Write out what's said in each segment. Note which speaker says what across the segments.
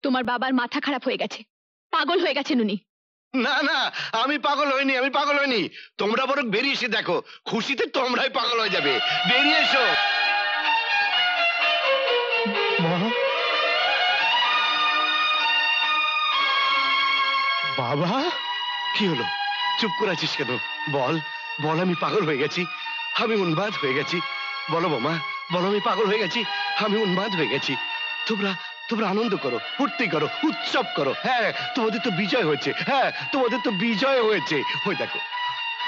Speaker 1: তোমার বাবার মাথা খারাপ হয়ে গেছে, পাগল হয়ে গেছেন উনি।
Speaker 2: না না, আমি পাগল হইনি, আমি পাগল হইনি। তোমরা বরং বেরিয়ে এসে দেখো, খুশিতে তোমরাই পাগল হয়ে যাবে। বেরিয়ে এসো। বাবা, কি হলো? চুপ করে আছিস কেন? বল বল, আমি পাগল হয়ে গেছি, আমি উন্মাদ হয়ে গেছি। বলো বোমা, বলো আমি পাগল হয়ে গেছি, আমি উন্মাদ হয়ে গেছি। তোমরা তোমরা আনন্দ করো, ফুর্তি করো, উৎসব করো। হ্যাঁ, তোমাদের তো বিজয় হয়েছে। হ্যাঁ, তোমাদের তো বিজয় হয়েছে। ওই দেখো,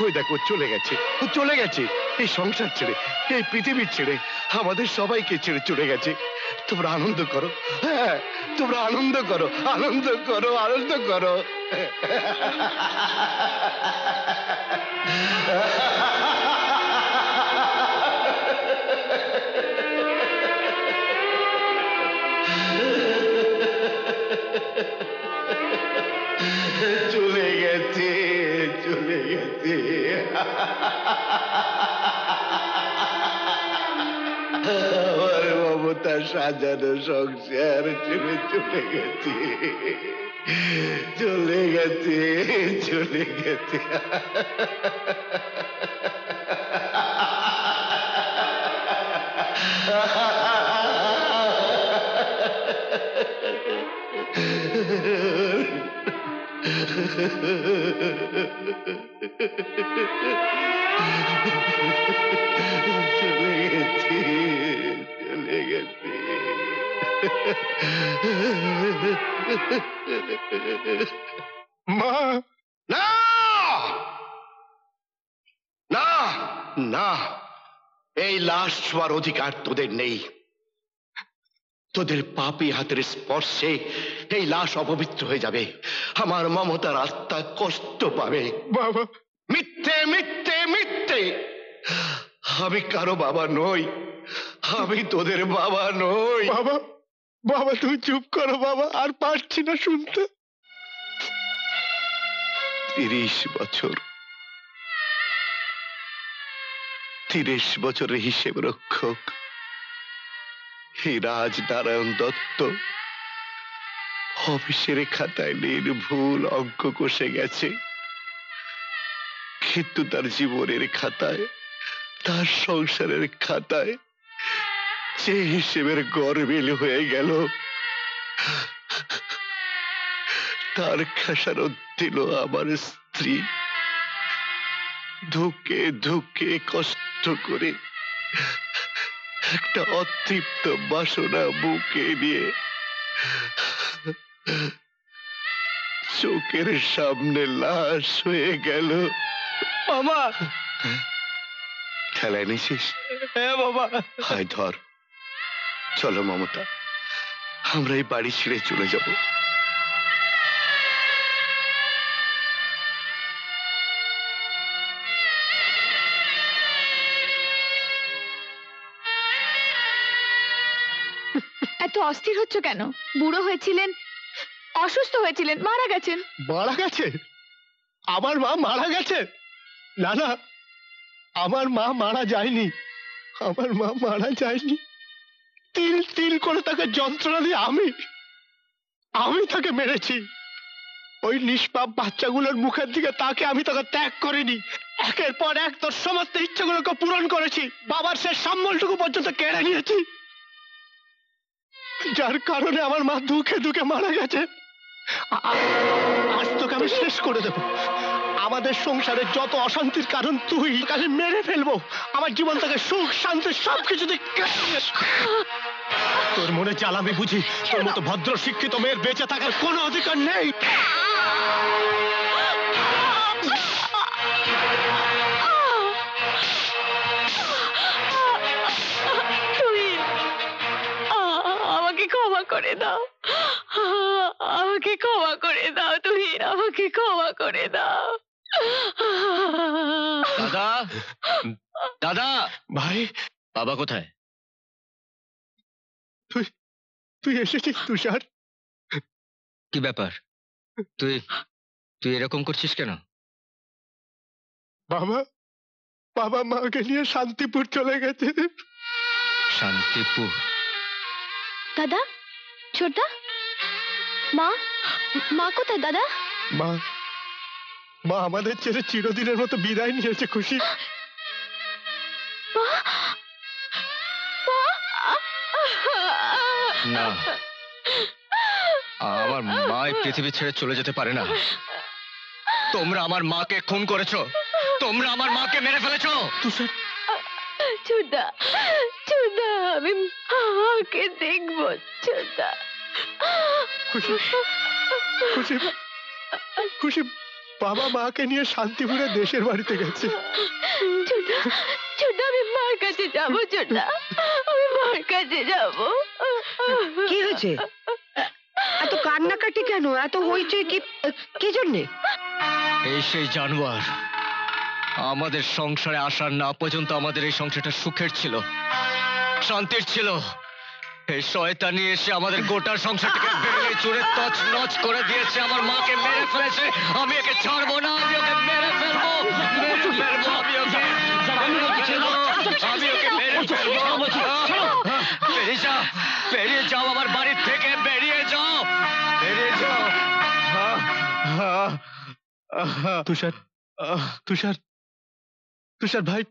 Speaker 2: ওই দেখো, চলে গেছে, ও চলে গেছে। এই সংসার ছেড়ে, এই পৃথিবীর ছেড়ে, আমাদের সবাইকে ছেড়ে চলে গেছে। তোমরা আনন্দ করো। হ্যাঁ, তোমরা আনন্দ করো, আনন্দ করো, আনন্দ করো। চলে গেছে, চলে গেছে। আমার মমতা সাজানো সংসার ছেড়ে চলে গেছে, চলে গেছে, চলে গেছে। চলে গেছে, চলে গেছে। মা, না না না, এই লাশ ছোঁয়ার অধিকার তোদের নেই। তোদের পাপী হাতের স্পর্শে এই লাশ অপবিত্র হয়ে যাবে। আমার মমতার আত্মা কষ্ট পাবে। বাবা, মিথ্যে মিথ্যে মিথ্যে, আমি কারো বাবা নই, আমি তোদের বাবা নই। বাবা, বাবা তুমি চুপ করো বাবা, আর পারছি না শুনতে। 30 বছর, 30 বছরের হিসেব রক্ষক রাজনারায়ণ দত্ত অফিসের খাতায় নির্ভুল অঙ্ক কষে গেছে, কিন্তু তার জীবনের খাতায়, তার সংসারের খাতায় যে হিসেবের গরমিল হয়ে গেল, তার খেসারত দিল আমার স্ত্রী। ধুকে ধুকে কষ্ট করে একটা অতৃপ্ত বাসনা বুকে নিয়ে চোখের সামনে লাশ হয়ে গেল। মামা, ঠেলা এনেছিস? হ্যাঁ বাবা। হায় ধর, চলো মমতা, আমরা এই বাড়ি ছেড়ে চলে যাব।
Speaker 1: এত অস্থির হচ্ছ কেন? বুড়ো হয়েছিলেন, অসুস্থ হয়েছিলেন, মারা গেছেন।
Speaker 2: মারা গেছে? আমার মা মারা গেছে? না না, আমার মা মারা যায়নি, আমার মা মারা যায়নি। তিল তিল করে তাকে যন্ত্রণা দিয়ে আমি তাকে মেরেছি। ওই নিষ্পাপ বাচ্চাগুলোর মুখের দিকে তাকে আমি তাকে ত্যাগ করিনি। একের পর এক তোর সমস্ত ইচ্ছাগুলোকে পূরণ করেছি, বাবার শেষ সম্বলটুকু পর্যন্ত কেড়ে নিয়েছি, যার কারণে আমার মা দুঃখে দুঃখে মারা গেছে। আজ তোকে আমি শেষ করে দেব। আমাদের সংসারে যত অশান্তির কারণ তুই, তাকে মেরে ফেলবো। আমার জীবন থেকে সুখ শান্তি সবকিছু তোর মনে জ্বালামি বুঝি? তোর মতো ভদ্র শিক্ষিত মেয়ের বেঁচে থাকার কোনো অধিকার নেই।
Speaker 1: আমাকে ক্ষমা করে দাও, আমাকে ক্ষমা করে দাও, তুমি আমাকে ক্ষমা করে দাও।
Speaker 3: দাদা, দাদা।
Speaker 2: ভাই,
Speaker 3: বাবা কোথায়?
Speaker 2: তুই এসেছিস তুষার?
Speaker 3: কি ব্যাপার? তুই তুই এরকম করছিস কেন?
Speaker 2: বাবা, বাবা মাকে নিয়ে শান্তিপুর চলে গেছে।
Speaker 3: শান্তিপুর?
Speaker 1: দাদা, ছোটা, মা, মা কোথায় দাদা?
Speaker 2: মা, মা আমাদের ছেড়ে চিরদিনের মতো বিদায় নিয়েছে খুশি।
Speaker 1: মা, মা।
Speaker 3: না, আমার মা এই পৃথিবী ছেড়ে চলে যেতে পারে না। তোমরা আমার মাকে খুন করেছো, তোমরা আমার মাকে মেরে ফেলেছো।
Speaker 2: তুষার,
Speaker 1: ছোটদা, ছোটদা, আমি মাকে দেখবো ছোটদা।
Speaker 2: খুশি, খুশি, খুশি বাবা মাকে নিয়ে শান্তিপুরে দেশের বাড়িতে গেছে।
Speaker 1: ছোটদা, ছোটদা, আমি মার কাছে যাবো ছোটদা, আমি মার কাছে যাবো।
Speaker 4: কি হয়েছে? এত কান্নাকাটি কেন? এত হইচই কি জন্যে?
Speaker 3: এই সেই জানোয়ার আমাদের সংসারে আসার না পর্যন্ত আমাদের এই সংসারটা সুখের ছিল, শান্তির ছিল। এই শয়তানি এসে আমাদের গোটা সংসারটাকে ভেঙে চুরে তছনছ করে দিয়েছে, আমার মাকে মেরে ফেলেছে। আমি একে ছাড়বো না, আমি ওকে মেরে ফেলবো, মেরে ফেলবো, আমি ওকে মেরে ফেলবো। বেরিয়ে যাও, বেরিয়ে যাও আমার বাড়ির থেকে, বেরিয়ে যাও, বেরিয়ে যাও।
Speaker 2: তুষার, তুষার, তুষার ভাই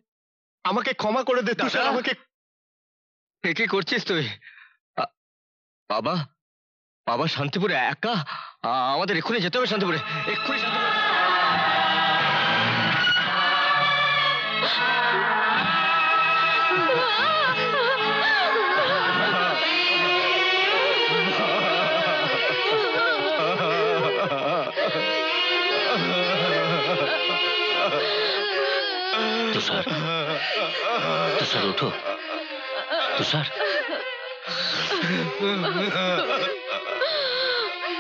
Speaker 2: আমাকে ক্ষমা করে দে তুষার,
Speaker 3: দাদা।
Speaker 2: আমাকে।
Speaker 3: কি করছিস তুই? বাবা, বাবা শান্তিপুরে একা? আমাদের এক্ষুনি যেতে হবে শান্তিপুরে, এক্ষুনি শান্তিপুরে।
Speaker 5: তুষার, তুষার ওঠো, তুষার।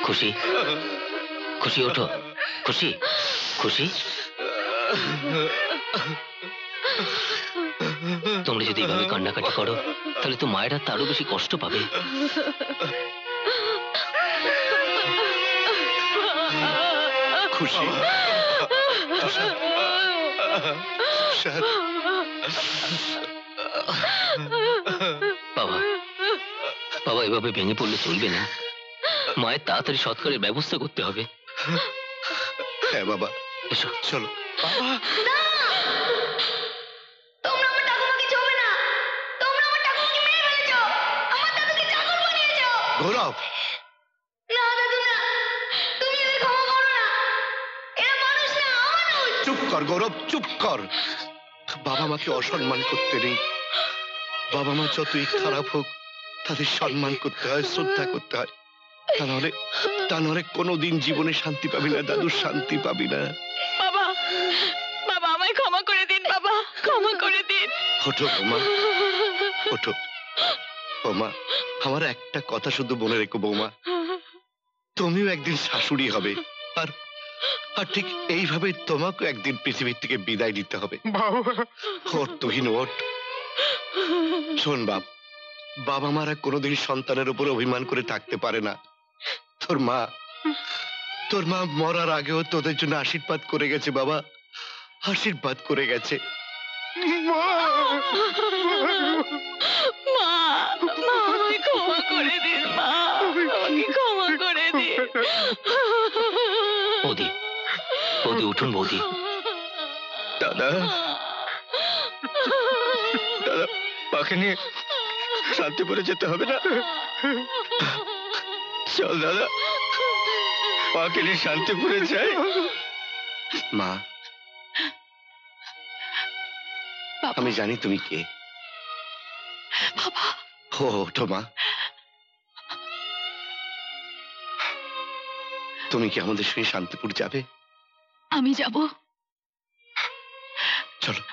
Speaker 5: খুশি, খুশি ওঠো, খুশি, খুশি। তোমরা যদি এভাবে কান্নাকাটি করো তাহলে তো মায়েরা তারও বেশি কষ্ট পাবে।
Speaker 2: খুশি, তুষার, তুষার।
Speaker 5: বাবা, বাবা এভাবে ভেঙে পড়লে চলবে না। মায়ের তাড়াতাড়ি সৎকারের ব্যবস্থা করতে হবে।
Speaker 2: হ্যাঁ বাবা,
Speaker 5: এসো।
Speaker 2: চলো বাবা।
Speaker 1: তোমরা আমার ঠাকুমাকে ছোবে না, তোমরা আমার ঠাকুমাকে মেরে ফেলেছো, আমার দাদুকে চাকর বানিয়েছো।
Speaker 2: গৌরব,
Speaker 1: না দাদু না, তুমি এদের ক্ষমা করো না, এরা মানুষ না, অমানুষ।
Speaker 2: চুপ কর গৌরব, চুপ কর। বাবা মাকে অসম্মান করতে নেই। বাবা মা যতই খারাপ হোক তাদের সম্মান করতে হয়, শ্রদ্ধা করতে হয়। তা নাহলে কোনোদিন জীবনে শান্তি পাবি না দাদু, শান্তি পাবি না।
Speaker 1: বাবা, বাবা আমায় ক্ষমা করে দিন, বাবা ক্ষমা করে দিন।
Speaker 2: ওঠো বৌমা, ওঠো বৌমা। আমার একটা কথা শুধু মনে রেখো বৌমা, তুমিও একদিন শাশুড়ি হবে, আর আর ঠিক এইভাবে তোমাকে একদিন পৃথিবীর থেকে বিদায় নিতে হবে। ওঠ তুহিন, ওঠ। শোন বাপ, বাবা মারা কোনোদিন সন্তানের উপর অভিমান করে থাকতে পারে না। তোর মা মরার আগেও তোদের জন্য আশীর্বাদ করে গেছে বাবা, আশীর্বাদ করে গেছে।
Speaker 1: মা, মা আমায় ক্ষমা করে দিন, মা আমাকে ক্ষমা করে দিন।
Speaker 5: বৌদি, বৌদি উঠুন বৌদি।
Speaker 3: দাদা, দাদা মাকে নিয়ে শান্তিপুরে যেতে হবে না? চল দাদা, মাকে নিয়ে শান্তিপুরে যাই।
Speaker 2: মা, আমি জানি তুমি কে।
Speaker 1: বাবা,
Speaker 2: ওঠো মা। তুমি কি আমাদের সঙ্গে শান্তিপুর যাবে?
Speaker 1: আমি যাব।
Speaker 2: চলো।